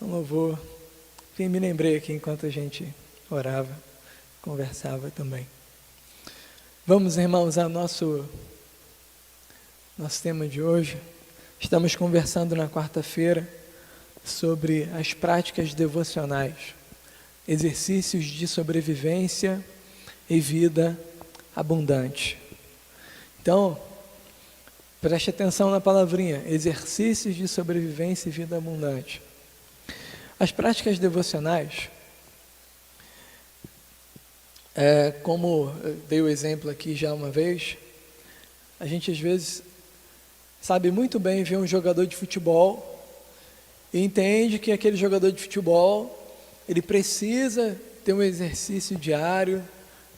um louvor que me lembrei aqui enquanto a gente orava, conversava também. Vamos, irmãos, ao nosso tema de hoje. Estamos conversando na quarta-feira sobre as práticas devocionais, exercícios de sobrevivência e vida abundante. Então, preste atenção na palavrinha, exercícios de sobrevivência e vida abundante. As práticas devocionais, como eu dei o exemplo aqui já uma vez, a gente às vezes sabe muito bem ver um jogador de futebol e entende que aquele jogador de futebol, ele precisa ter um exercício diário,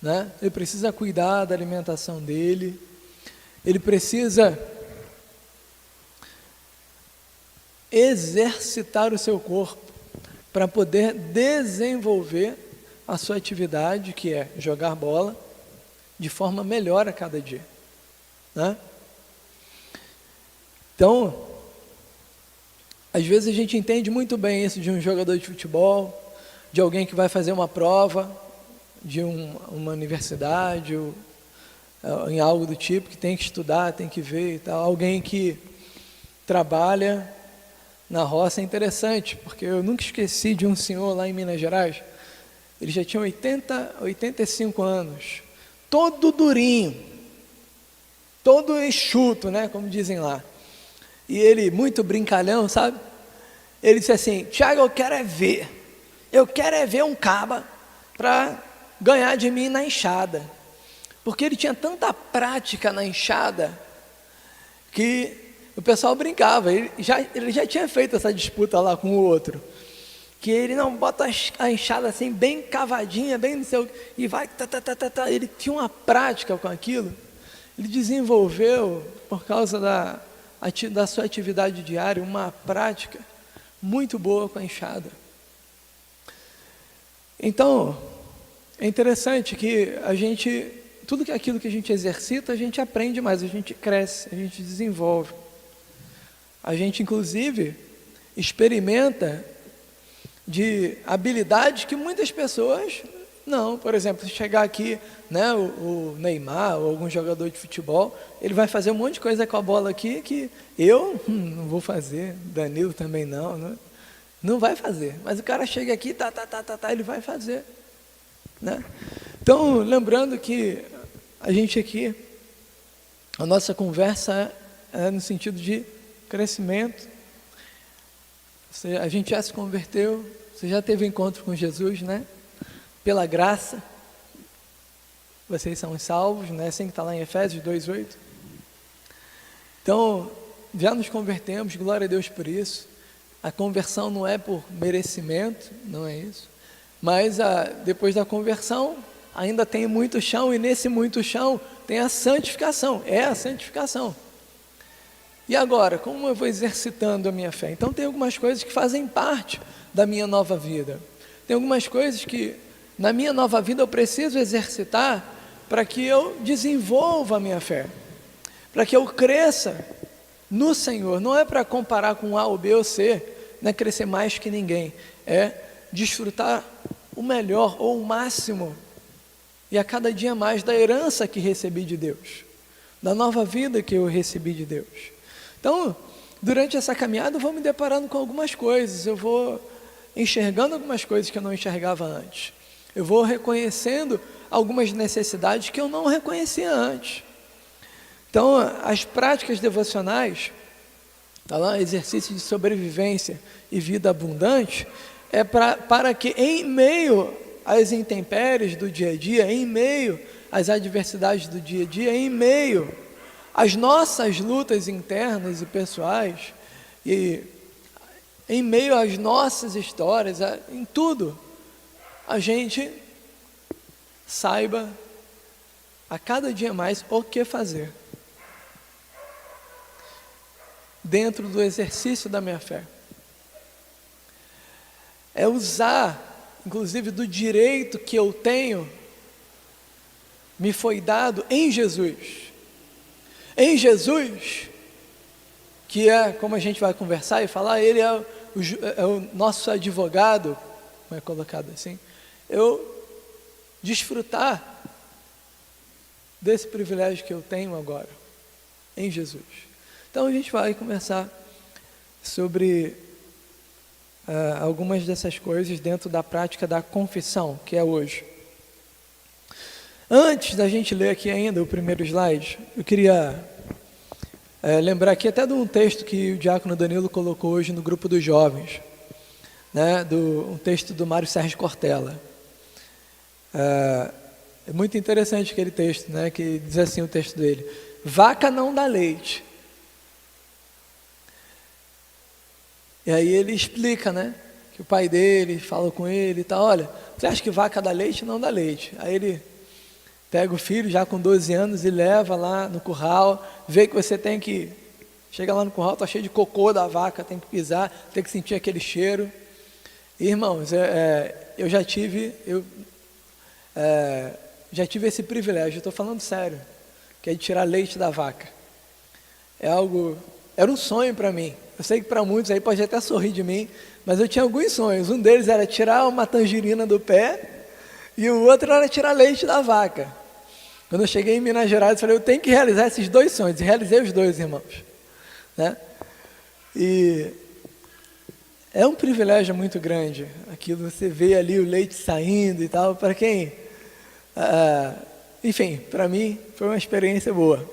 né? Ele precisa cuidar da alimentação dele, ele precisa exercitar o seu corpo para poder desenvolver a sua atividade, que é jogar bola, de forma melhor a cada dia, né? Então, às vezes a gente entende muito bem isso de um jogador de futebol, de alguém que vai fazer uma prova, de uma universidade, ou em algo do tipo, que tem que estudar, tem que ver e tal. Alguém que trabalha na roça é interessante, porque eu nunca esqueci de um senhor lá em Minas Gerais, ele já tinha 85 anos, todo durinho, todo enxuto, né, como dizem lá. E ele, muito brincalhão, sabe? Ele disse assim: Tiago, eu quero é ver um caba para ganhar de mim na enxada. Porque ele tinha tanta prática na enxada que o pessoal brincava. Ele já tinha feito essa disputa lá com o outro. Que ele não bota a enxada assim, bem cavadinha, bem no seu. E vai. Ele tinha uma prática com aquilo. Ele desenvolveu, por causa da sua atividade diária, uma prática muito boa com a enxada. Então, é interessante que tudo aquilo que a gente exercita, a gente aprende mais, a gente cresce, a gente desenvolve. A gente, inclusive, experimenta de habilidades que muitas pessoas não. Por exemplo, se chegar aqui, né, o Neymar ou algum jogador de futebol, ele vai fazer um monte de coisa com a bola aqui que eu não vou fazer, Danilo também não vai fazer. Mas o cara chega aqui, ele vai fazer, né? Então, lembrando que a gente aqui, a nossa conversa é no sentido de crescimento. A gente já se converteu, você já teve encontro com Jesus, né? Pela graça, vocês são salvos, né? Assim que está lá em Efésios 2:8. Então, já nos convertemos, glória a Deus por isso. A conversão não é por merecimento, não é isso. Mas depois da conversão, ainda tem muito chão, e nesse muito chão tem a santificação, é a santificação. E agora, como eu vou exercitando a minha fé? Então tem algumas coisas que fazem parte da minha nova vida. Tem algumas coisas que na minha nova vida eu preciso exercitar para que eu desenvolva a minha fé, para que eu cresça no Senhor. Não é para comparar com A ou B ou C, não é crescer mais que ninguém, é desfrutar o melhor ou o máximo e a cada dia mais da herança que recebi de Deus, da nova vida que eu recebi de Deus. Então, durante essa caminhada eu vou me deparando com algumas coisas, eu vou enxergando algumas coisas que eu não enxergava antes, eu vou reconhecendo algumas necessidades que eu não reconhecia antes. Então, as práticas devocionais, está lá, exercício de sobrevivência e vida abundante, é para que em meio às intempéries do dia a dia, em meio às adversidades do dia a dia, em meio às nossas lutas internas e pessoais, e em meio às nossas histórias, em tudo, a gente saiba a cada dia mais o que fazer dentro do exercício da minha fé. É usar, inclusive, do direito que eu tenho, me foi dado em Jesus. Em Jesus, que é, como a gente vai conversar e falar, Ele é é o nosso advogado, como é colocado assim, eu desfrutar desse privilégio que eu tenho agora, em Jesus. Então a gente vai conversar sobre algumas dessas coisas dentro da prática da confissão, que é hoje. Antes da gente ler aqui ainda o primeiro slide, eu queria lembrar aqui até de um texto que o diácono Danilo colocou hoje no grupo dos jovens, né, um texto do Mário Sérgio Cortella. É muito interessante aquele texto, né, que diz assim o texto dele: vaca não dá leite. E aí ele explica, né, que o pai dele fala com ele e tal: olha, você acha que vaca dá leite? Não dá leite. Aí ele pega o filho já com 12 anos e leva lá no curral, vê que você tem que, chega lá no curral, tá cheio de cocô da vaca, tem que pisar, tem que sentir aquele cheiro. E, irmãos, eu já tive esse privilégio, estou falando sério, que é de tirar leite da vaca. Era um sonho para mim. Eu sei que para muitos aí pode até sorrir de mim, mas eu tinha alguns sonhos. Um deles era tirar uma tangerina do pé e o outro era tirar leite da vaca. Quando eu cheguei em Minas Gerais, eu falei, eu tenho que realizar esses dois sonhos. E realizei os dois, irmãos, né? E é um privilégio muito grande aquilo, você vê ali o leite saindo e tal. Para quem... enfim, para mim foi uma experiência boa.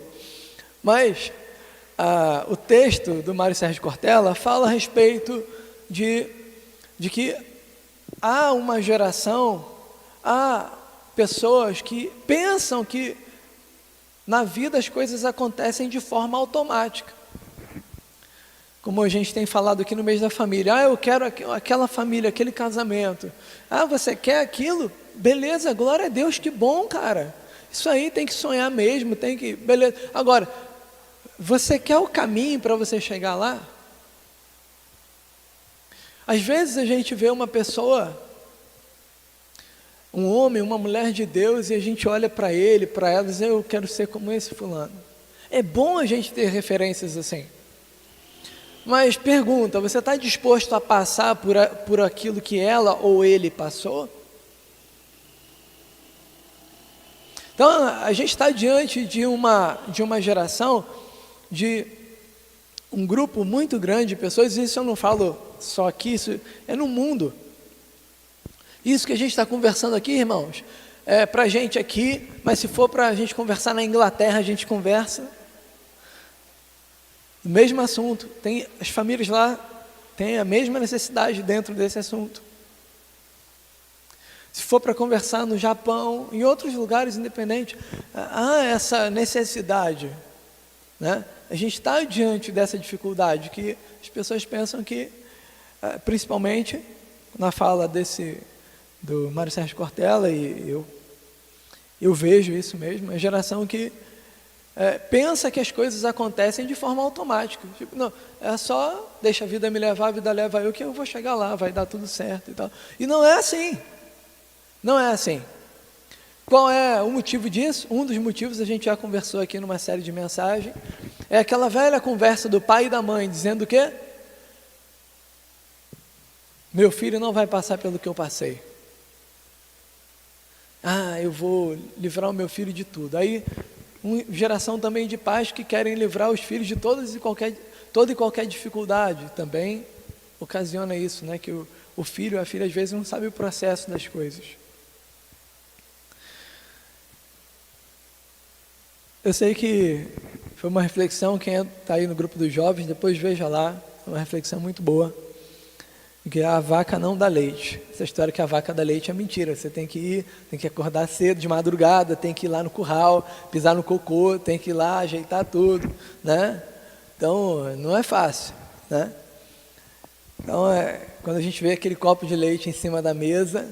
Mas o texto do Mário Sérgio Cortella fala a respeito de que há uma geração, há pessoas que pensam que na vida as coisas acontecem de forma automática. Como a gente tem falado aqui no mês da família: eu quero aquela família, aquele casamento. Você quer aquilo? Beleza, glória a Deus, que bom, cara. Isso aí tem que sonhar mesmo, tem que... Beleza. Agora, você quer o caminho para você chegar lá? Às vezes a gente vê uma pessoa, um homem, uma mulher de Deus, e a gente olha para ele, para ela, e diz: eu quero ser como esse fulano. É bom a gente ter referências assim. Mas pergunta, você está disposto a passar por aquilo que ela ou ele passou? Então, a gente está diante de uma geração, de um grupo muito grande de pessoas, e isso eu não falo só aqui, isso é no mundo. Isso que a gente está conversando aqui, irmãos, é para a gente aqui, mas se for para a gente conversar na Inglaterra, a gente conversa. O mesmo assunto, as famílias lá têm a mesma necessidade dentro desse assunto. Se for para conversar no Japão, em outros lugares independentes, há essa necessidade, né? A gente está diante dessa dificuldade, que as pessoas pensam que, principalmente na fala do Mário Sérgio Cortella, e eu vejo isso mesmo, a geração que pensa que as coisas acontecem de forma automática. Tipo, não, é só deixa a vida me levar, a vida leva eu, que eu vou chegar lá, vai dar tudo certo e tal. E não é assim. Não é assim. Qual é o motivo disso? Um dos motivos a gente já conversou aqui numa série de mensagens. É aquela velha conversa do pai e da mãe, dizendo o quê? Meu filho não vai passar pelo que eu passei. Eu vou livrar o meu filho de tudo. Aí, geração também de pais que querem livrar os filhos de toda e qualquer dificuldade. Também ocasiona isso, né? Que o filho, a filha, às vezes não sabe o processo das coisas. Eu sei que foi uma reflexão, quem está aí no grupo dos jovens, depois veja lá, é uma reflexão muito boa, que a vaca não dá leite. Essa história que a vaca dá leite é mentira. Você tem que ir, tem que acordar cedo, de madrugada, tem que ir lá no curral, pisar no cocô, tem que ir lá, ajeitar tudo, né? Então, não é fácil, né? Então, quando a gente vê aquele copo de leite em cima da mesa,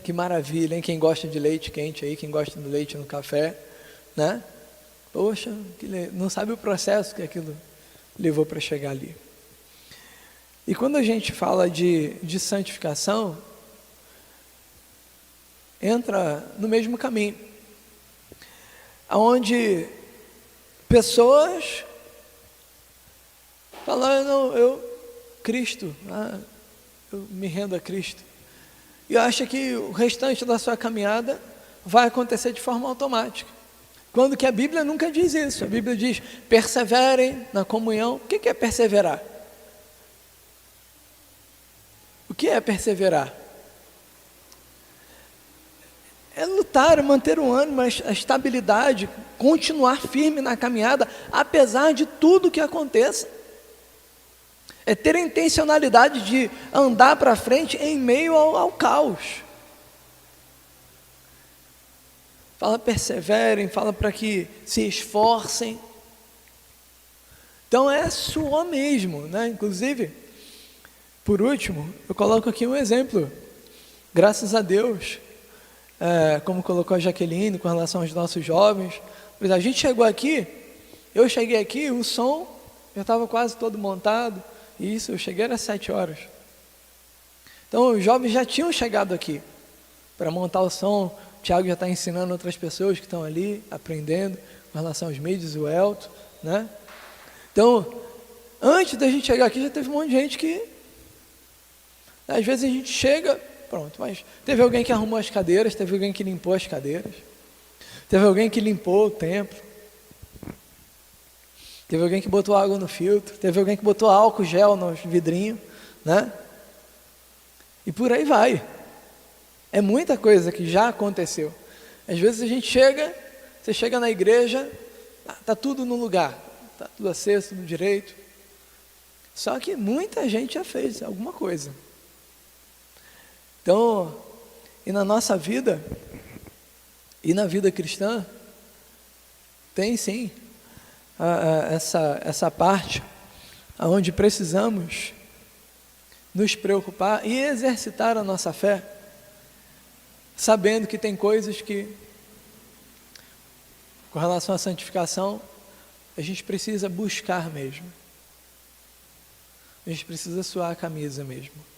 que maravilha, hein? Quem gosta de leite quente aí, quem gosta do leite no café, né? Poxa, não sabe o processo que aquilo levou para chegar ali. E quando a gente fala de santificação, entra no mesmo caminho, onde pessoas falam: Cristo, eu me rendo a Cristo. E acha que o restante da sua caminhada vai acontecer de forma automática. Quando que a Bíblia nunca diz isso. A Bíblia diz, perseverem na comunhão. O que é perseverar? O que é perseverar? É lutar, manter o ânimo, a estabilidade, continuar firme na caminhada, apesar de tudo que aconteça. É ter a intencionalidade de andar para frente em meio ao caos. Fala perseverem, fala para que se esforcem. Então é suor mesmo, né? Inclusive, por último, eu coloco aqui um exemplo. Graças a Deus, como colocou a Jaqueline com relação aos nossos jovens, a gente chegou aqui, eu cheguei aqui, o som já estava quase todo montado. Isso, eu cheguei às 7 horas. Então, os jovens já tinham chegado aqui para montar o som. O Thiago já está ensinando outras pessoas que estão ali, aprendendo com relação aos mídias, o Elton, né? Então, antes da gente chegar aqui, já teve um monte de gente que... Às vezes a gente chega, pronto, mas teve alguém que arrumou as cadeiras, teve alguém que limpou as cadeiras, teve alguém que limpou o templo, teve alguém que botou água no filtro, teve alguém que botou álcool gel no vidrinho, né? E por aí vai. É muita coisa que já aconteceu. Às vezes a gente chega, você chega na igreja, está tudo no lugar, está tudo aceso, tudo direito. Só que muita gente já fez alguma coisa. Então, e na nossa vida, e na vida cristã, tem sim essa parte onde precisamos nos preocupar e exercitar a nossa fé, sabendo que tem coisas que, com relação à santificação, a gente precisa buscar mesmo. A gente precisa suar a camisa mesmo.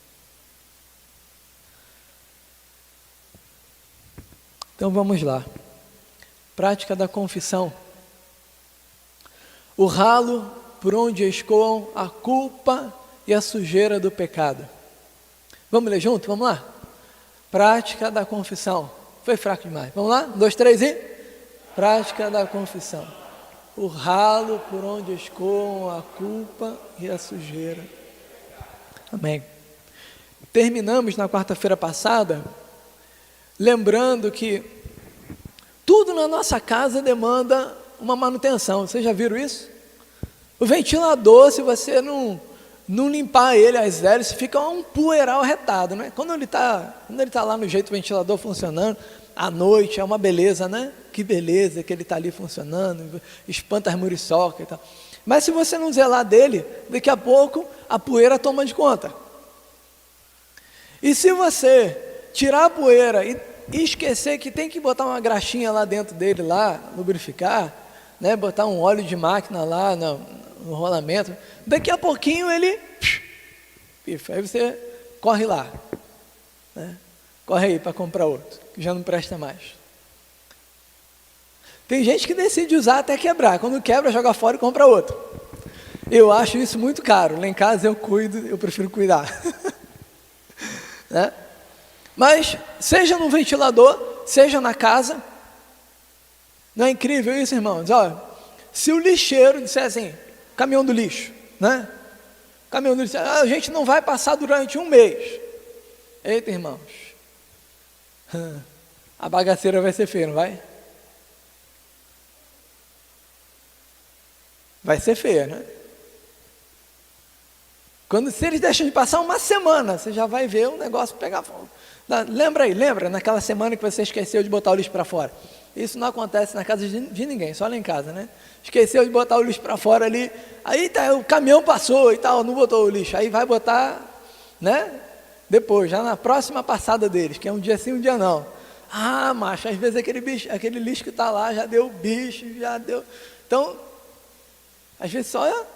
Então vamos lá. Prática da confissão. O ralo por onde escoam a culpa e a sujeira do pecado. Vamos ler junto? Vamos lá? Prática da confissão. Foi fraco demais. Vamos lá? 1, 2, 3 e... Prática da confissão. O ralo por onde escoam a culpa e a sujeira. Amém. Terminamos na quarta-feira passada, lembrando que tudo na nossa casa demanda uma manutenção. Vocês já viram isso? O ventilador, se você não limpar ele às vezes, fica um poeiral retado, né? Quando ele tá lá no jeito do ventilador funcionando, à noite é uma beleza, né? Que beleza que ele está ali funcionando, espanta as muriçocas e tal. Mas se você não zelar dele, daqui a pouco a poeira toma de conta. E se você tirar a poeira e esquecer que tem que botar uma graxinha lá dentro dele, lá, lubrificar, né? Botar um óleo de máquina lá no rolamento, daqui a pouquinho ele... Aí você corre lá, né? Corre aí para comprar outro, que já não presta mais. Tem gente que decide usar até quebrar. Quando quebra, joga fora e compra outro. Eu acho isso muito caro. Lá em casa eu cuido, eu prefiro cuidar. Né? Mas, seja no ventilador, seja na casa, não é incrível isso, irmãos? Olha, se o lixeiro disser assim, caminhão do lixo, né? Caminhão do lixo, a gente não vai passar durante 1 mês. Eita, irmãos, a bagaceira vai ser feia, não vai? Vai ser feia, né? Se eles deixam de passar 1 semana, você já vai ver o negócio pegar fogo. Lembra naquela semana que você esqueceu de botar o lixo para fora? Isso não acontece na casa de ninguém, só lá em casa, né? Esqueceu de botar o lixo para fora ali, aí tá, o caminhão passou e tal, não botou o lixo, aí vai botar, né? Depois, já na próxima passada deles, que é um dia sim, um dia não. Ah, macho, às vezes aquele lixo que está lá já deu bicho, já deu... Então, às vezes só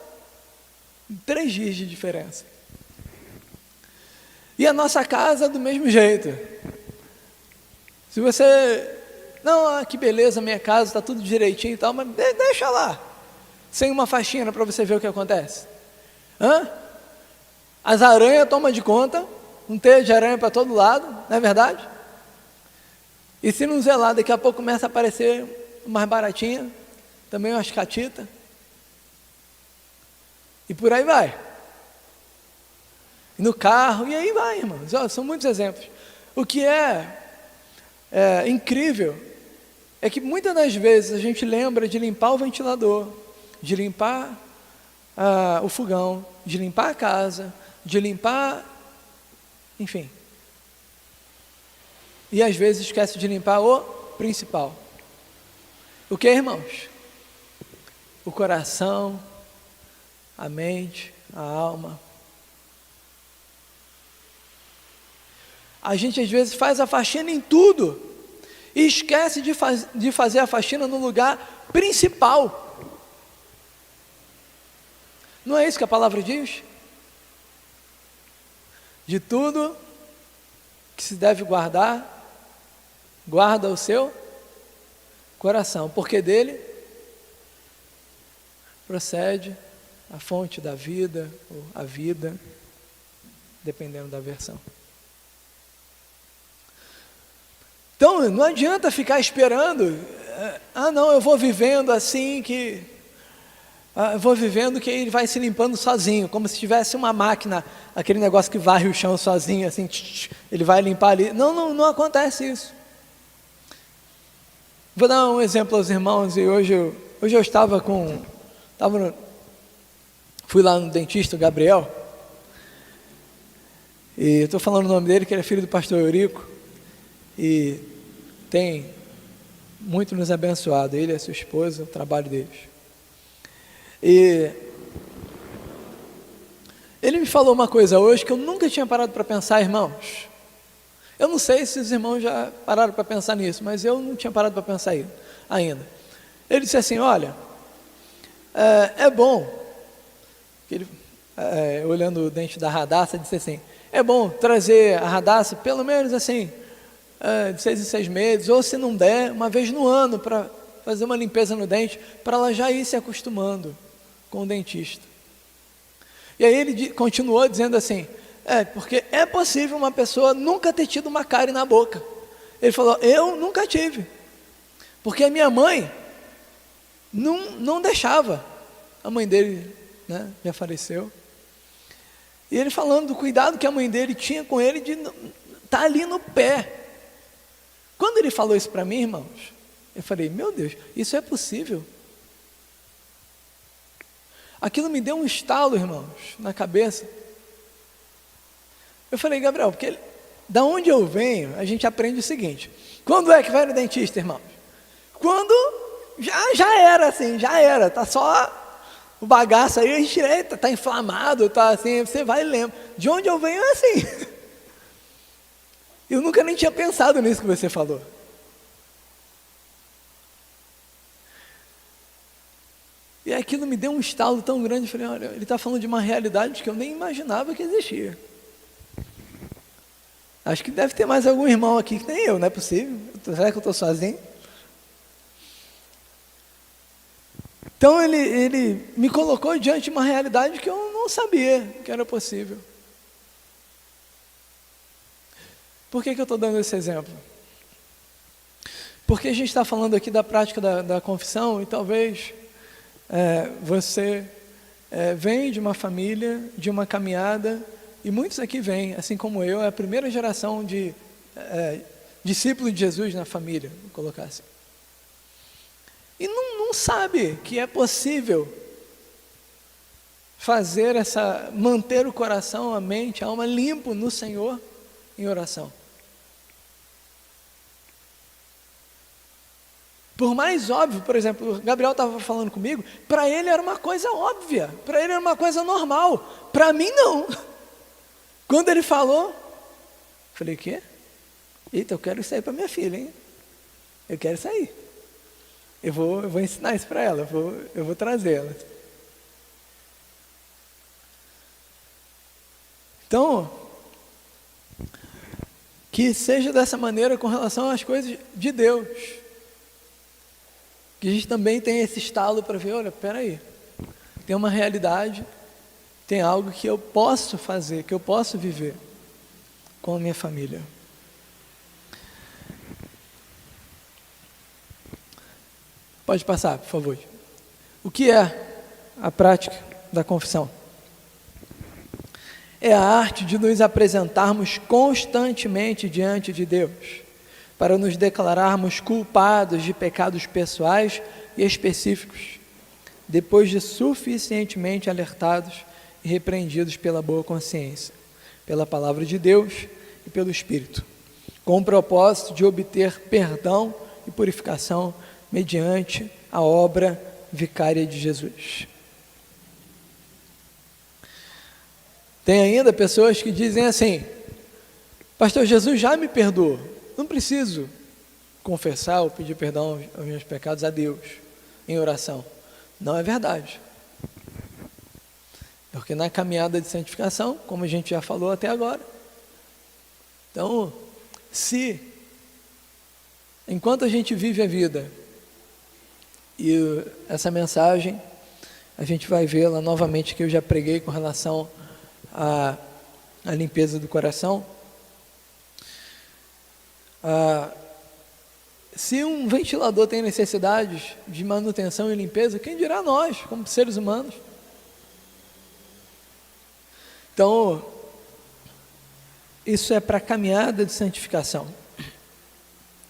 3 dias de diferença. E a nossa casa do mesmo jeito. Se você... Não, que beleza, minha casa está tudo direitinho e tal, mas deixa lá. Sem uma faxina para você ver o que acontece. As aranhas tomam de conta, um teio de aranha para todo lado, não é verdade? E se não zelar, daqui a pouco começa a aparecer mais baratinha, também umas catitas. E por aí vai. E no carro, e aí vai, irmãos. Ó, são muitos exemplos. O que é incrível é que muitas das vezes a gente lembra de limpar o ventilador, de limpar o fogão, de limpar a casa, de limpar, enfim. E às vezes esquece de limpar o principal. O que, irmãos? O coração, a mente, a alma. A gente às vezes faz a faxina em tudo e esquece de fazer a faxina no lugar principal. Não é isso que a palavra diz? De tudo que se deve guardar, guarda o seu coração, porque dele procede a fonte da vida, ou a vida, dependendo da versão. Então, não adianta ficar esperando, não, eu vou vivendo assim que... eu vou vivendo que ele vai se limpando sozinho, como se tivesse uma máquina, aquele negócio que varre o chão sozinho, assim, ele vai limpar ali. Não acontece isso. Vou dar um exemplo aos irmãos, e hoje eu fui lá no dentista, o Gabriel, e estou falando o nome dele, que ele é filho do pastor Eurico, e tem muito nos abençoado, ele e a sua esposa, o trabalho deles. E ele me falou uma coisa hoje que eu nunca tinha parado para pensar, irmãos. Eu não sei se os irmãos já pararam para pensar nisso, mas eu não tinha parado para pensar ainda. Ele disse assim, olha, é bom, olhando o dente da Radassa, disse assim, é bom trazer a Radassa pelo menos assim, de 6 em 6 meses, ou se não der, uma vez no ano, para fazer uma limpeza no dente, para ela já ir se acostumando com o dentista. E aí ele continuou dizendo assim, porque é possível uma pessoa nunca ter tido uma cárie na boca. Ele falou, eu nunca tive, porque a minha mãe não deixava. A mãe dele, né, já faleceu. E ele falando do cuidado que a mãe dele tinha com ele de estar ali no pé. Quando ele falou isso para mim, irmãos, eu falei, meu Deus, isso é possível? Aquilo me deu um estalo, irmãos, na cabeça. Eu falei, Gabriel, porque da onde eu venho, a gente aprende o seguinte, quando é que vai no dentista, irmãos? Quando já era assim, tá só o bagaço aí, a gente tá inflamado, tá assim, você vai e lembra. De onde eu venho é assim. Eu nunca nem tinha pensado nisso que você falou. E aquilo me deu um estalo tão grande, eu falei, olha, ele está falando de uma realidade que eu nem imaginava que existia. Acho que deve ter mais algum irmão aqui que nem eu, não é possível? Será que eu estou sozinho? Então ele me colocou diante de uma realidade que eu não sabia que era possível. Por que eu estou dando esse exemplo? Porque a gente está falando aqui da prática da confissão e talvez você vem de uma família, de uma caminhada, e muitos aqui vêm, assim como eu, é a primeira geração de discípulos de Jesus na família, vou colocar assim. E não sabe que é possível manter o coração, a mente, a alma limpo no Senhor em oração. Por mais óbvio, por exemplo, o Gabriel estava falando comigo, para ele era uma coisa óbvia, para ele era uma coisa normal, para mim não. Quando ele falou, falei, o quê? Eita, eu quero isso aí para minha filha, hein? Eu quero isso aí. Eu vou ensinar isso para ela, eu vou trazer ela. Então, que seja dessa maneira com relação às coisas de Deus. Que a gente também tem esse estalo para ver, olha, espera aí, tem uma realidade tem algo que eu posso fazer, que eu posso viver com a minha família. Pode passar, por favor. O que é a prática da confissão? É a arte de nos apresentarmos constantemente diante de Deus, para nos declararmos culpados de pecados pessoais e específicos, depois de suficientemente alertados e repreendidos pela boa consciência, pela palavra de Deus e pelo Espírito, com o propósito de obter perdão e purificação mediante a obra vicária de Jesus. Tem ainda pessoas que dizem assim: pastor, Jesus já me perdoou, não preciso confessar ou pedir perdão aos meus pecados a Deus em oração. Não é verdade. Porque na caminhada de santificação, como a gente já falou até agora, então, se enquanto a gente vive a vida, e essa mensagem a gente vai vê-la novamente, que eu já preguei com relação à limpeza do coração. Se um ventilador tem necessidades de manutenção e limpeza, quem dirá nós, como seres humanos? Então, isso é para a caminhada de santificação,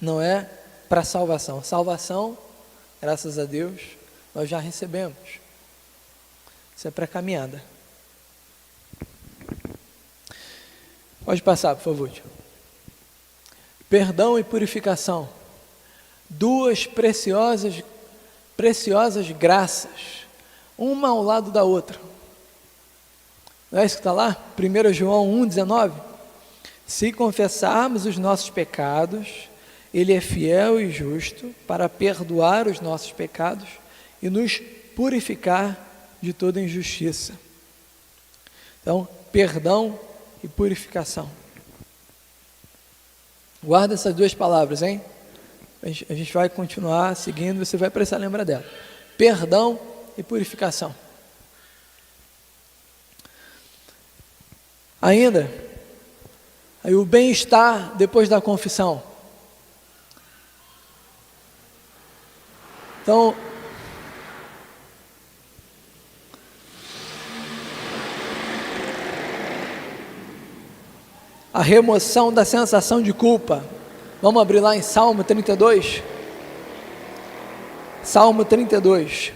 não é para salvação. Salvação, graças a Deus, nós já recebemos. Isso é para a caminhada. Pode passar, por favor. Perdão e purificação. Duas preciosas graças, uma ao lado da outra. Não é isso que está lá? 1 João 1,19. Se confessarmos os nossos pecados, Ele é fiel e justo para perdoar os nossos pecados e nos purificar de toda injustiça. Então, perdão e purificação. Guarda essas duas palavras, hein? A gente vai continuar seguindo, você vai precisar lembrar dela. Perdão e purificação. Ainda, aí o bem-estar depois da confissão. Então, a remoção da sensação de culpa. Vamos abrir lá em Salmo 32. Salmo 32.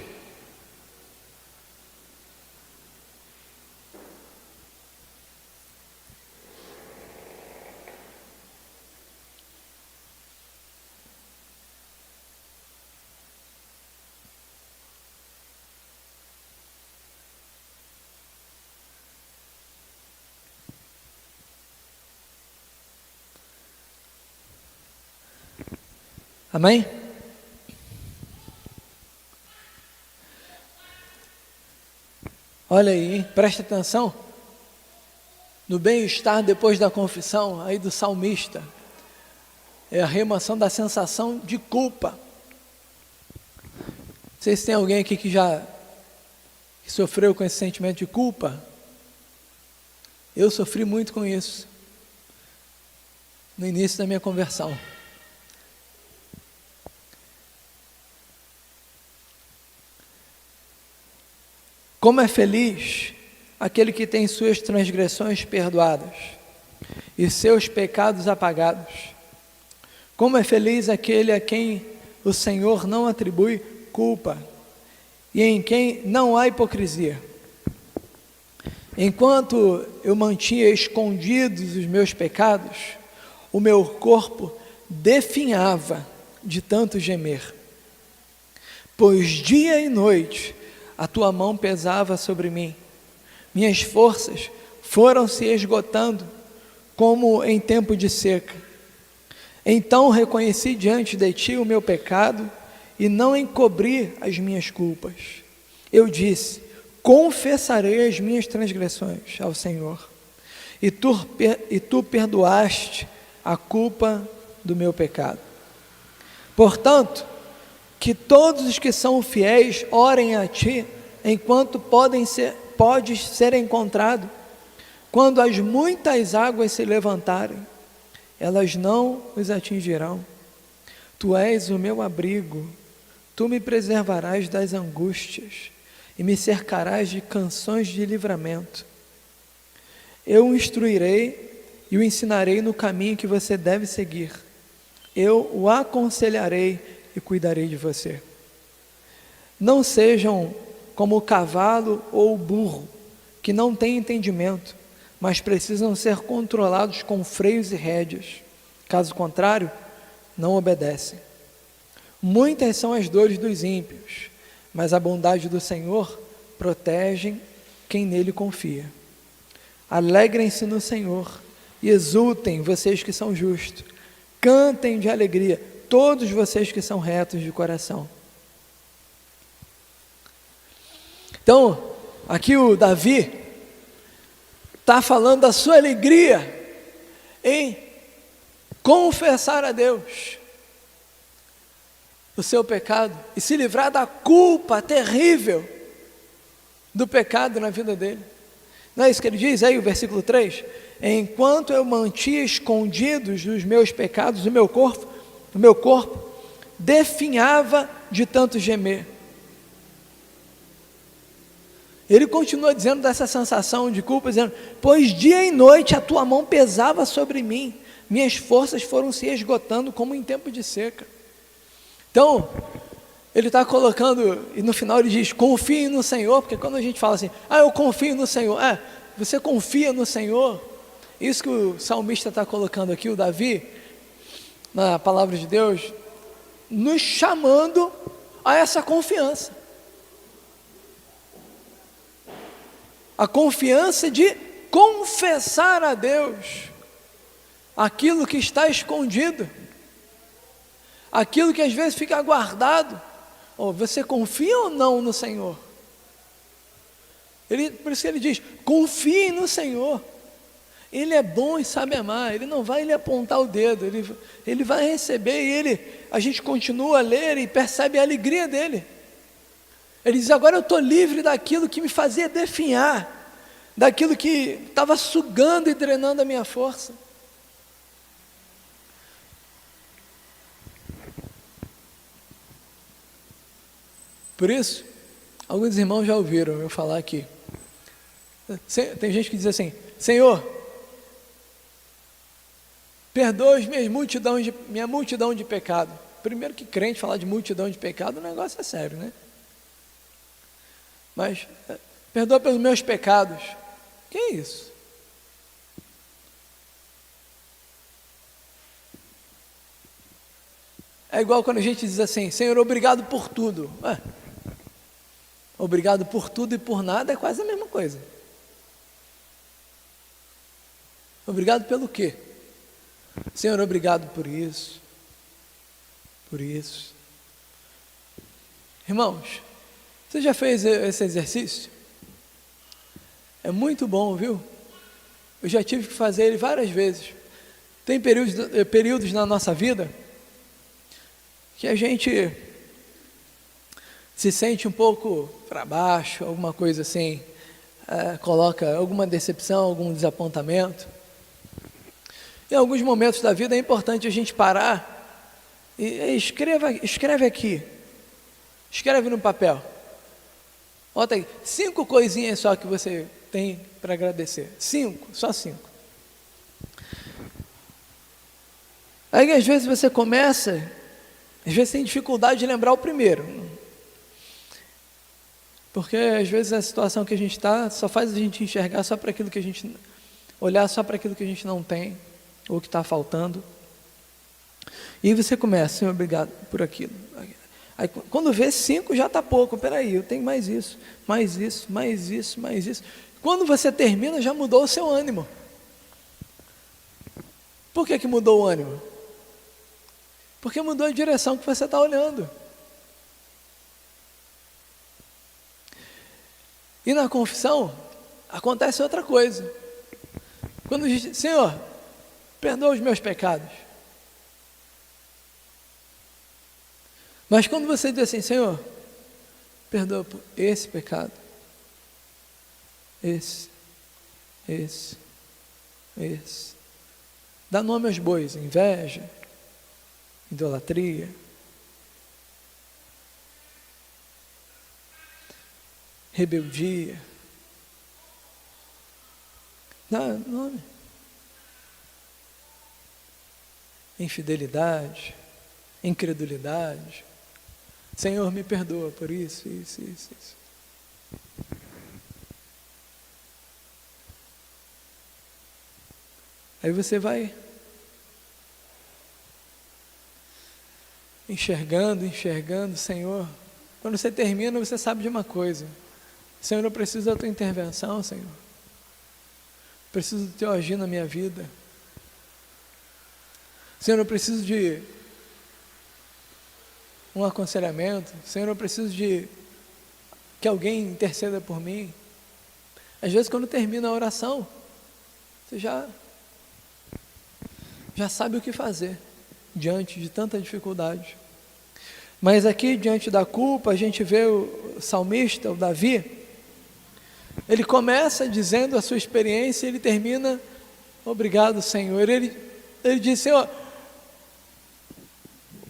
Amém? Olha aí, hein? Presta atenção no bem-estar depois da confissão aí do salmista. É a remoção da sensação de culpa. Não sei se tem alguém aqui que sofreu com esse sentimento de culpa. Eu sofri muito com isso no início da minha conversão. Como é feliz aquele que tem suas transgressões perdoadas e seus pecados apagados. Como é feliz aquele a quem o Senhor não atribui culpa e em quem não há hipocrisia. Enquanto eu mantinha escondidos os meus pecados, o meu corpo definhava de tanto gemer, pois dia e noite a tua mão pesava sobre mim, minhas forças foram se esgotando, como em tempo de seca. Então reconheci diante de ti o meu pecado, e não encobri as minhas culpas. Eu disse: confessarei as minhas transgressões ao Senhor, e tu perdoaste a culpa do meu pecado. Portanto, que todos os que são fiéis orem a ti, enquanto podem pode ser encontrado. Quando as muitas águas se levantarem, elas não os atingirão. Tu és o meu abrigo, tu me preservarás das angústias e me cercarás de canções de livramento. Eu o instruirei e o ensinarei no caminho que você deve seguir. Eu o aconselharei e cuidarei de você. Não sejam como o cavalo ou o burro, que não têm entendimento, mas precisam ser controlados com freios e rédeas. Caso contrário, não obedecem. Muitas são as dores dos ímpios, mas a bondade do Senhor protege quem nele confia. Alegrem-se no Senhor e exultem vocês que são justos. Cantem de alegria todos vocês que são retos de coração. Então, aqui o Davi está falando da sua alegria em confessar a Deus o seu pecado e se livrar da culpa terrível do pecado na vida dele. Não é isso que ele diz aí, o versículo 3? Enquanto eu mantinha escondidos os meus pecados, o meu corpo definhava de tanto gemer. Ele continua dizendo dessa sensação de culpa, dizendo: pois dia e noite a tua mão pesava sobre mim, minhas forças foram se esgotando como em tempo de seca. Então, ele está colocando, e no final ele diz: confie no Senhor, porque quando a gente fala assim, eu confio no Senhor, você confia no Senhor? Isso que o salmista está colocando aqui, o Davi, na palavra de Deus, nos chamando a essa confiança. A confiança de confessar a Deus aquilo que está escondido, aquilo que às vezes fica guardado. Você confia ou não no Senhor? Por isso que ele diz: confie no Senhor. Ele é bom e sabe amar. Ele não vai lhe apontar o dedo, ele vai receber, e a gente continua a ler e percebe a alegria dele. Ele diz: agora eu estou livre daquilo que me fazia definhar, daquilo que estava sugando e drenando a minha força. Por isso, alguns irmãos já ouviram eu falar aqui. Tem gente que diz assim: Senhor, perdoa minha multidão de pecado. Primeiro que crente falar de multidão de pecado, o negócio é sério, né? Mas, perdoa pelos meus pecados. Que é isso? É igual quando a gente diz assim: Senhor, obrigado por tudo. Obrigado por tudo e por nada é quase a mesma coisa. Obrigado pelo quê? Senhor, obrigado por isso. Por isso. Irmãos, você já fez esse exercício? É muito bom, viu? Eu já tive que fazer ele várias vezes. Tem períodos na nossa vida que a gente se sente um pouco para baixo, alguma coisa assim, coloca alguma decepção, algum desapontamento. Em alguns momentos da vida é importante a gente parar e escreve aqui, escreve no papel. Bota aí, 5 coisinhas só que você tem para agradecer. 5, só 5. Aí às vezes você começa, às vezes tem dificuldade de lembrar o primeiro. Porque às vezes a situação que a gente está só faz a gente enxergar só para aquilo que a gente, olhar só para aquilo que a gente não tem, ou que está faltando. E você começa: Senhor, obrigado por aquilo. Aí quando vê 5 já está pouco. Peraí, eu tenho mais isso, mais isso, mais isso, mais isso. Quando você termina, já mudou o seu ânimo. Por que mudou o ânimo? Porque mudou a direção que você está olhando. E na confissão acontece outra coisa. Quando diz: Senhor, perdoa os meus pecados. Mas quando você diz assim: Senhor, perdoa esse pecado, esse. Dá nome aos bois: inveja, idolatria, rebeldia. Dá nome. Infidelidade, incredulidade. Senhor, me perdoa por isso. Aí você vai enxergando, Senhor. Quando você termina, você sabe de uma coisa: Senhor, eu preciso da tua intervenção, Senhor. Preciso do teu agir na minha vida. Senhor, eu preciso de um aconselhamento. Senhor, eu preciso de que alguém interceda por mim. Às vezes, quando termina a oração, você já sabe o que fazer diante de tanta dificuldade. Mas aqui, diante da culpa, a gente vê o salmista, o Davi. Ele começa dizendo a sua experiência e ele termina: obrigado, Senhor. Ele diz: Senhor,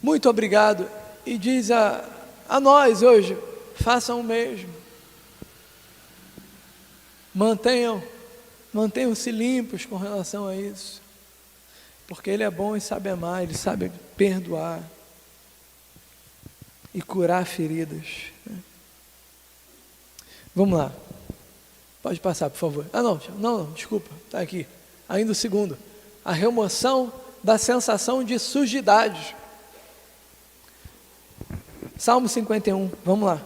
muito obrigado. E diz a nós hoje: façam o mesmo. Mantenham-se limpos com relação a isso. Porque Ele é bom e sabe amar, Ele sabe perdoar e curar feridas. Vamos lá. Pode passar, por favor. Não, desculpa, está aqui. Ainda o segundo. A remoção da sensação de sujidade. Salmo 51, vamos lá.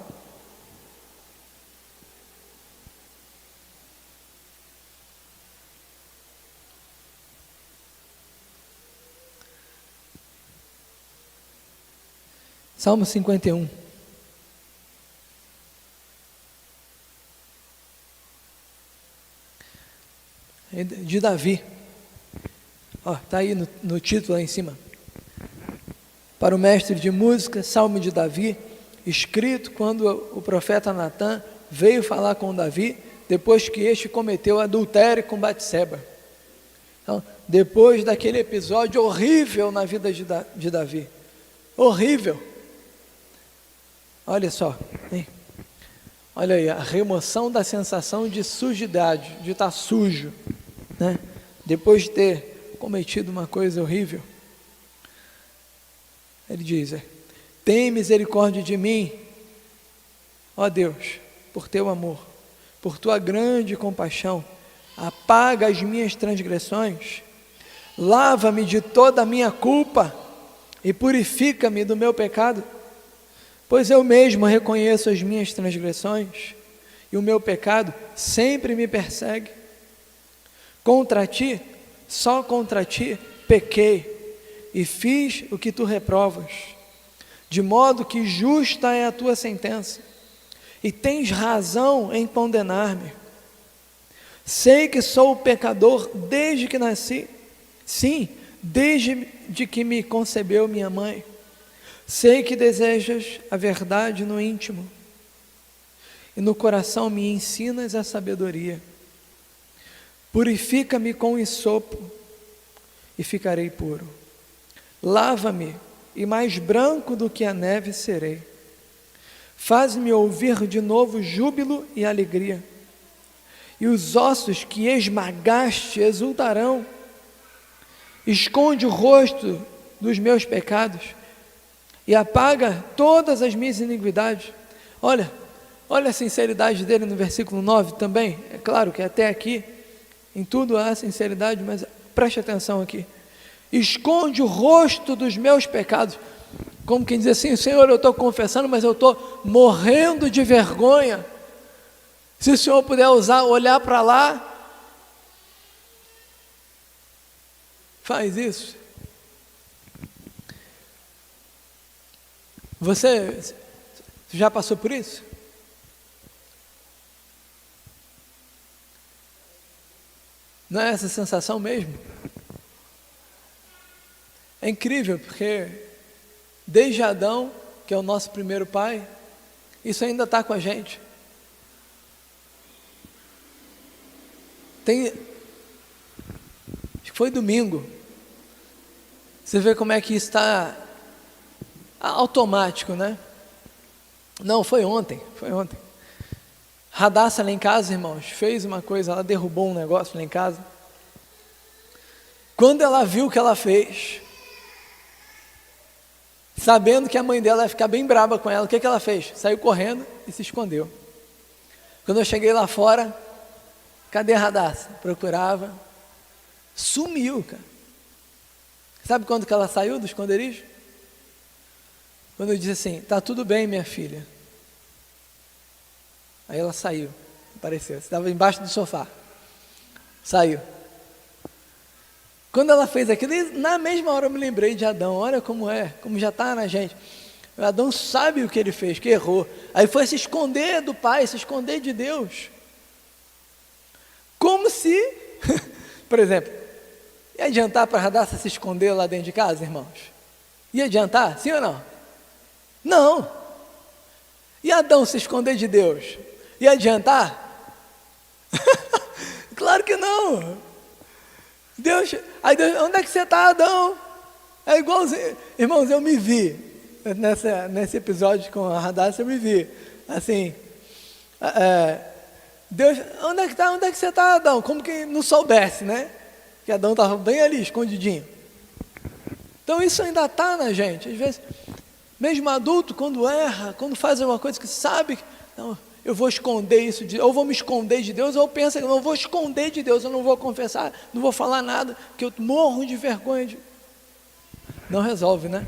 Salmo 51. De Davi. Está aí no título lá em cima. Para o mestre de música, Salmo de Davi, escrito quando o profeta Natã veio falar com Davi, depois que este cometeu adultério com Batseba. Então, depois daquele episódio horrível na vida de Davi. Horrível. Olha só, hein? Olha aí, a remoção da sensação de sujidade, de estar sujo, né? Depois de ter cometido uma coisa horrível. Ele diz: tem misericórdia de mim, ó Deus, por teu amor, por tua grande compaixão, apaga as minhas transgressões, lava-me de toda a minha culpa e purifica-me do meu pecado, pois eu mesmo reconheço as minhas transgressões e o meu pecado sempre me persegue. Contra ti, só contra ti, pequei e fiz o que tu reprovas, de modo que justa é a tua sentença, e tens razão em condenar-me. Sei que sou pecador desde que nasci, sim, desde que me concebeu minha mãe. Sei que desejas a verdade no íntimo, e no coração me ensinas a sabedoria. Purifica-me com hisopo, e ficarei puro. Lava-me, e mais branco do que a neve serei. Faz-me ouvir de novo júbilo e alegria, e os ossos que esmagaste exultarão. Esconde o rosto dos meus pecados, e apaga todas as minhas iniquidades. Olha a sinceridade dele no versículo 9 também. É claro que até aqui, em tudo há sinceridade, mas preste atenção aqui. Esconde o rosto dos meus pecados. Como quem diz assim: Senhor, eu estou confessando, mas eu estou morrendo de vergonha. Se o Senhor puder olhar para lá, faz isso. Você já passou por isso? Não é essa sensação mesmo? É incrível, porque desde Adão, que é o nosso primeiro pai, isso ainda está com a gente. acho que foi domingo, você vê como é que está automático, né? Não, foi ontem. Radassa lá em casa, irmãos, fez uma coisa, ela derrubou um negócio lá em casa. Quando ela viu o que ela fez, sabendo que a mãe dela ia ficar bem braba com ela, o que ela fez? Saiu correndo e se escondeu. Quando eu cheguei lá fora, cadê a Radassa? Procurava, sumiu, cara. Sabe quando que ela saiu do esconderijo? Quando eu disse assim, tá tudo bem, minha filha. Aí ela saiu, apareceu, estava embaixo do sofá, saiu. Quando ela fez aquilo, na mesma hora eu me lembrei de Adão, olha como já está na gente. Adão sabe o que ele fez, que errou. Aí foi se esconder do Pai, se esconder de Deus. Como se, por exemplo, ia adiantar para Radassa se esconder lá dentro de casa, irmãos? Ia adiantar, sim ou não? Não. E Adão se esconder de Deus? Ia adiantar? Claro que não. Aí Deus, onde é que você está, Adão? É igualzinho, irmãos, eu me vi, nesse episódio com a Radassa, eu me vi, assim, Deus, onde é que você está, Adão? Como que não soubesse, né? Que Adão estava bem ali, escondidinho. Então isso ainda está na gente, às vezes, mesmo adulto, quando erra, quando faz alguma coisa que sabe, não, eu vou esconder isso, ou vou me esconder de Deus, ou pensa que eu vou esconder de Deus, eu não vou confessar, não vou falar nada, que eu morro de vergonha. Não resolve, né?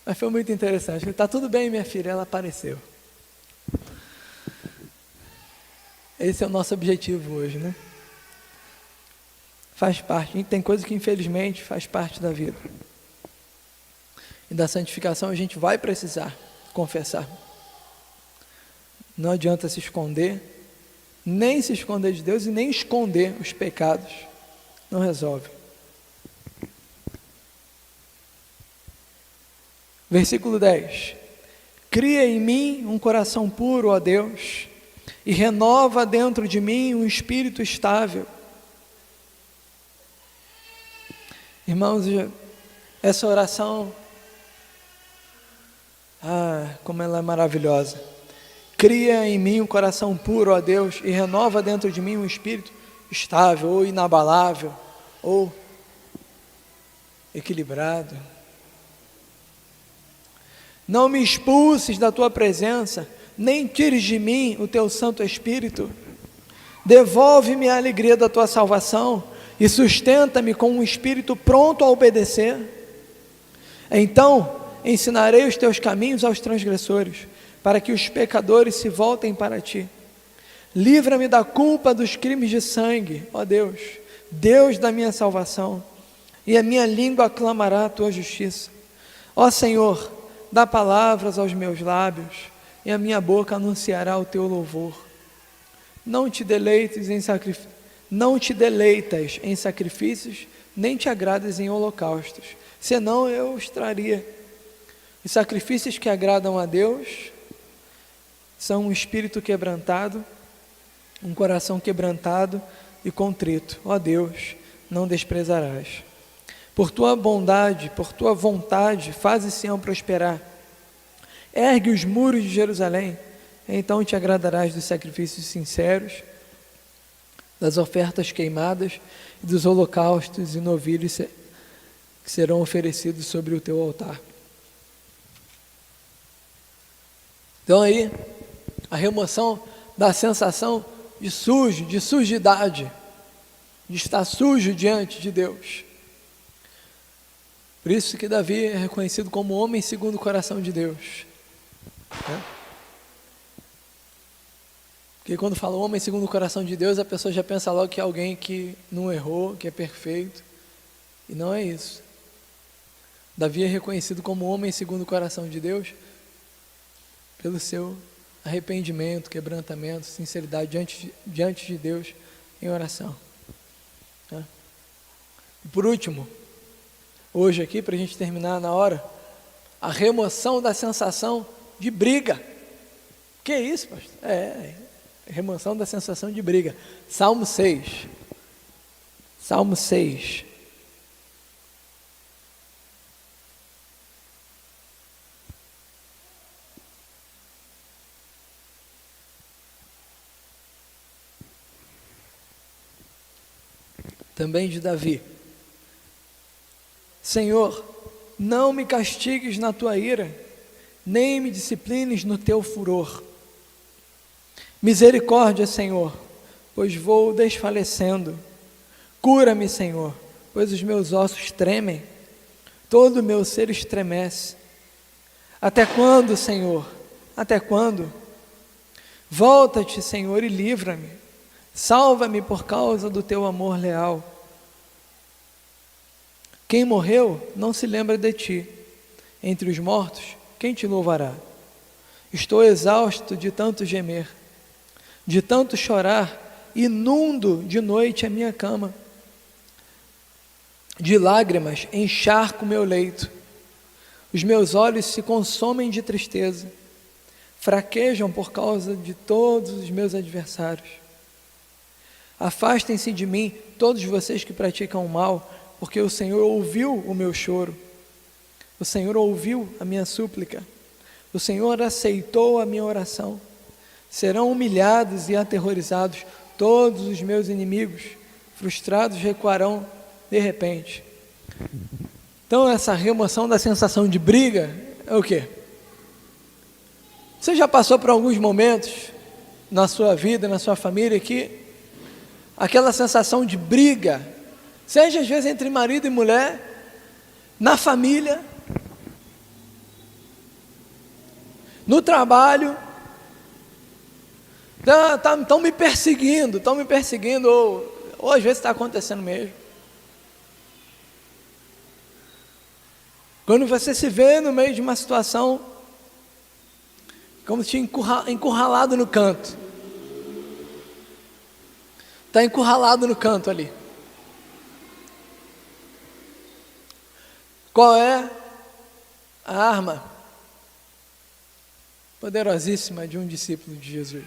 Mas foi muito interessante. Está tudo bem, minha filha, ela apareceu. Esse é o nosso objetivo hoje, né? Faz parte, e tem coisa que infelizmente faz parte da vida. E da santificação a gente vai precisar confessar. Não adianta se esconder, nem se esconder de Deus e nem esconder os pecados. Não resolve. Versículo 10. Cria em mim um coração puro, ó Deus, e renova dentro de mim um espírito estável. Irmãos, essa oração, como ela é maravilhosa. Cria em mim um coração puro, ó Deus, e renova dentro de mim um espírito estável, ou inabalável, ou equilibrado. Não me expulses da tua presença, nem tires de mim o teu Santo Espírito. Devolve-me a alegria da tua salvação e sustenta-me com um espírito pronto a obedecer. Então ensinarei os teus caminhos aos transgressores, para que os pecadores se voltem para ti. Livra-me da culpa dos crimes de sangue, ó Deus, Deus da minha salvação, e a minha língua aclamará a tua justiça. Ó Senhor, dá palavras aos meus lábios, e a minha boca anunciará o teu louvor. Não te deleitas em sacrifícios, nem te agrades em holocaustos, senão eu os traria. Os sacrifícios que agradam a Deus são um espírito quebrantado, um coração quebrantado e contrito. Ó Deus, não desprezarás. Por tua bondade, por tua vontade, faze Sião prosperar. Ergue os muros de Jerusalém, então te agradarás dos sacrifícios sinceros, das ofertas queimadas e dos holocaustos e novilhos que serão oferecidos sobre o teu altar. Então aí, a remoção da sensação de sujo, de sujidade, de estar sujo diante de Deus. Por isso que Davi é reconhecido como homem segundo o coração de Deus. Porque quando fala homem segundo o coração de Deus, a pessoa já pensa logo que é alguém que não errou, que é perfeito. E não é isso. Davi é reconhecido como homem segundo o coração de Deus pelo seu arrependimento, quebrantamento, sinceridade diante de Deus em oração. E por último, hoje aqui, para a gente terminar na hora, a remoção da sensação de briga. Que isso, pastor? remoção da sensação de briga. Salmo 6. Salmo 6. Também de Davi. Senhor, não me castigues na tua ira, nem me disciplines no teu furor. Misericórdia, Senhor, pois vou desfalecendo. Cura-me, Senhor, pois os meus ossos tremem, todo o meu ser estremece. Até quando, Senhor? Até quando? Volta-te, Senhor, e livra-me. Salva-me por causa do teu amor leal. Quem morreu não se lembra de ti. Entre os mortos, quem te louvará? Estou exausto de tanto gemer, de tanto chorar, inundo de noite a minha cama. De lágrimas encharco meu leito. Os meus olhos se consomem de tristeza. Fraquejam por causa de todos os meus adversários. Afastem-se de mim todos vocês que praticam o mal, porque o Senhor ouviu o meu choro. O Senhor ouviu a minha súplica. O Senhor aceitou a minha oração. Serão humilhados e aterrorizados todos os meus inimigos. Frustrados recuarão de repente. Então essa remoção da sensação de briga é o quê? Você já passou por alguns momentos na sua vida, na sua família, que aquela sensação de briga, seja às vezes entre marido e mulher, na família, no trabalho, estão me perseguindo, ou às vezes está acontecendo mesmo. Quando você se vê no meio de uma situação, como se encurralado no canto. Está encurralado no canto ali. Qual é a arma poderosíssima de um discípulo de Jesus?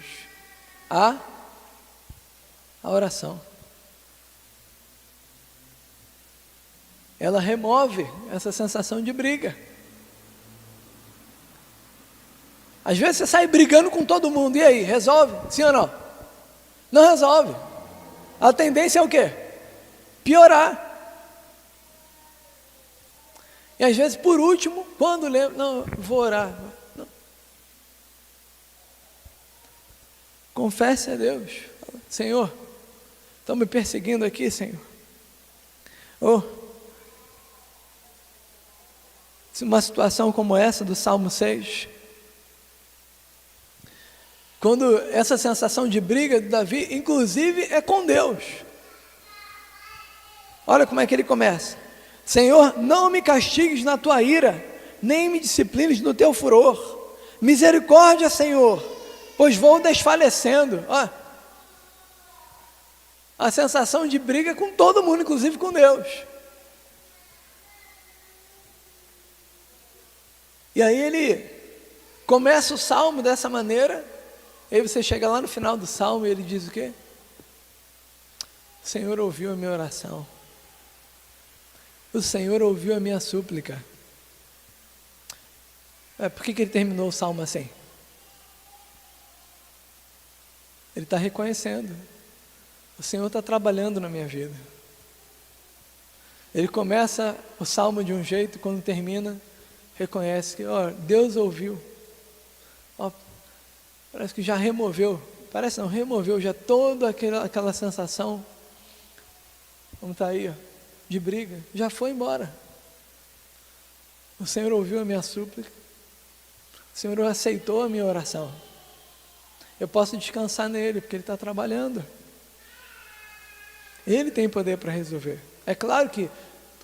A oração. Ela remove essa sensação de briga. Às vezes você sai brigando com todo mundo, e aí, resolve? Sim ou não? Não resolve. A tendência é o quê? Piorar. E às vezes, por último, quando lembro, não, vou orar. Não. Confesse a Deus. Senhor, estão me perseguindo aqui, Senhor. Uma situação como essa do Salmo 6, quando essa sensação de briga de Davi, inclusive, é com Deus. Olha como é que ele começa. Senhor, não me castigues na tua ira, nem me disciplines no teu furor. Misericórdia, Senhor, pois vou desfalecendo. Olha, a sensação de briga com todo mundo, inclusive com Deus. E aí ele começa o salmo dessa maneira, aí você chega lá no final do salmo e ele diz o quê? O Senhor ouviu a minha oração. O Senhor ouviu a minha súplica. Por que ele terminou o salmo assim? Ele está reconhecendo. O Senhor está trabalhando na minha vida. Ele começa o salmo de um jeito, quando termina, reconhece que Deus ouviu. Parece que já removeu. Parece não, removeu já toda aquela sensação. Como está aí, de briga. Já foi embora. O Senhor ouviu a minha súplica. O Senhor aceitou a minha oração. Eu posso descansar nele, porque Ele está trabalhando. Ele tem poder para resolver. É claro que,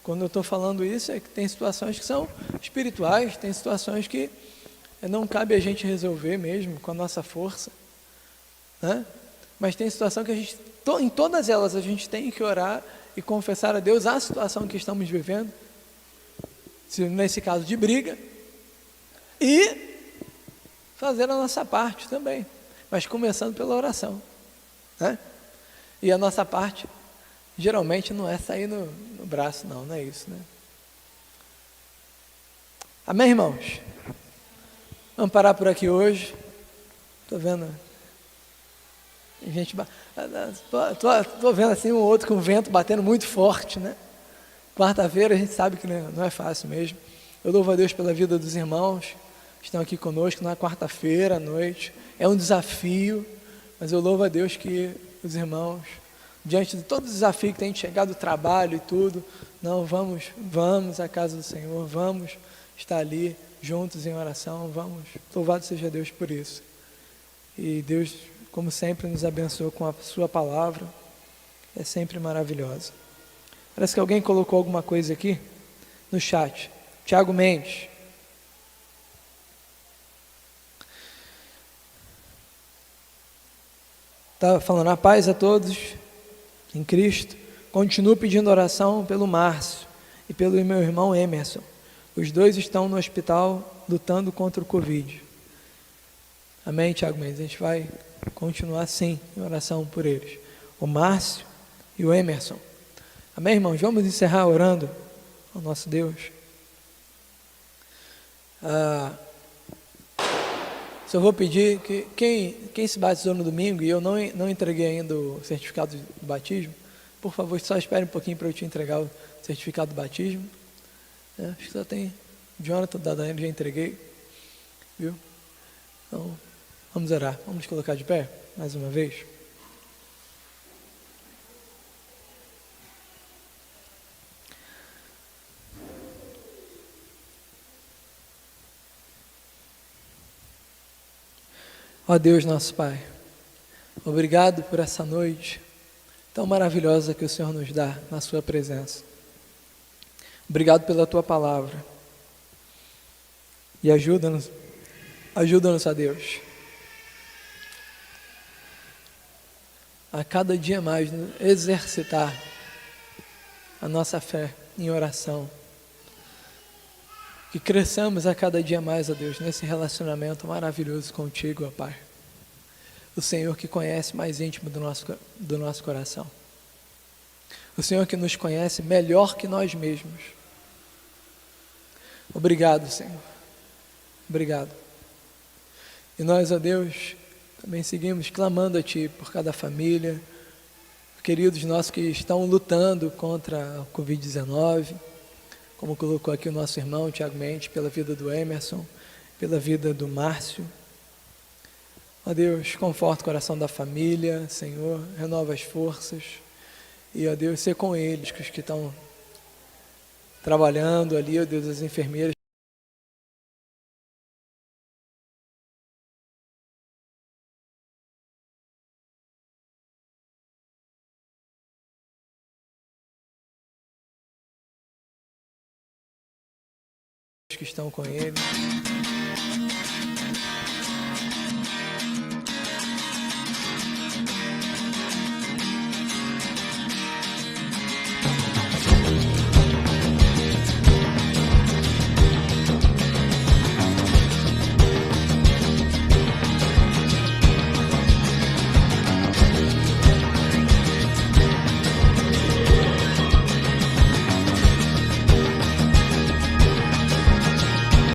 quando eu estou falando isso, é que tem situações que são espirituais, tem situações que não cabe a gente resolver mesmo, com a nossa força, né? Mas tem situação que em todas elas a gente tem que orar e confessar a Deus a situação que estamos vivendo, nesse caso de briga, e fazer a nossa parte também. mas começando pela oração, né? E a nossa parte, geralmente, não é sair no braço, não é isso, né? Amém, irmãos? Vamos parar por aqui hoje. Estou vendo gente, tô vendo assim um outro com o vento batendo muito forte, né? Quarta-feira a gente sabe que não é fácil mesmo. Eu louvo a Deus pela vida dos irmãos que estão aqui conosco na quarta-feira à noite. É um desafio, mas eu louvo a Deus que os irmãos, diante de todo o desafio que tem chegado do trabalho e tudo, não, vamos à casa do Senhor, vamos estar ali juntos em oração, vamos, louvado seja Deus por isso. E Deus, como sempre, nos abençoa com a sua palavra, é sempre maravilhosa. Parece que alguém colocou alguma coisa aqui no chat. Tiago Mendes. Estava falando, a paz a todos em Cristo. Continuo pedindo oração pelo Márcio e pelo meu irmão Emerson. Os dois estão no hospital lutando contra o Covid. Amém, Tiago Mendes? A gente vai continuar sim em oração por eles. O Márcio e o Emerson. Amém, irmãos? Vamos encerrar orando ao nosso Deus. Só vou pedir que quem se batizou no domingo e eu não entreguei ainda o certificado do batismo, por favor, só espere um pouquinho para eu te entregar o certificado do batismo. Acho que só tem Jonathan, da Daniela, já entreguei, viu? Então, vamos orar, vamos colocar de pé, mais uma vez. Ó Deus nosso Pai, obrigado por essa noite tão maravilhosa que o Senhor nos dá na sua presença. Obrigado pela tua palavra. E ajuda-nos, ó Deus, a cada dia mais exercitar a nossa fé em oração. Que cresçamos a cada dia mais, ó Deus, nesse relacionamento maravilhoso contigo, ó Pai. O Senhor que conhece mais íntimo do nosso coração. O Senhor que nos conhece melhor que nós mesmos. Obrigado, Senhor. Obrigado. E nós, ó Deus, também seguimos clamando a Ti por cada família, queridos nossos que estão lutando contra a Covid-19, como colocou aqui o nosso irmão Tiago Mendes, pela vida do Emerson, pela vida do Márcio. Ó Deus, conforta o coração da família, Senhor, renova as forças. E, ó Deus, ser com eles, que os que estão trabalhando ali, ó Deus, as enfermeiras, que estão com ele.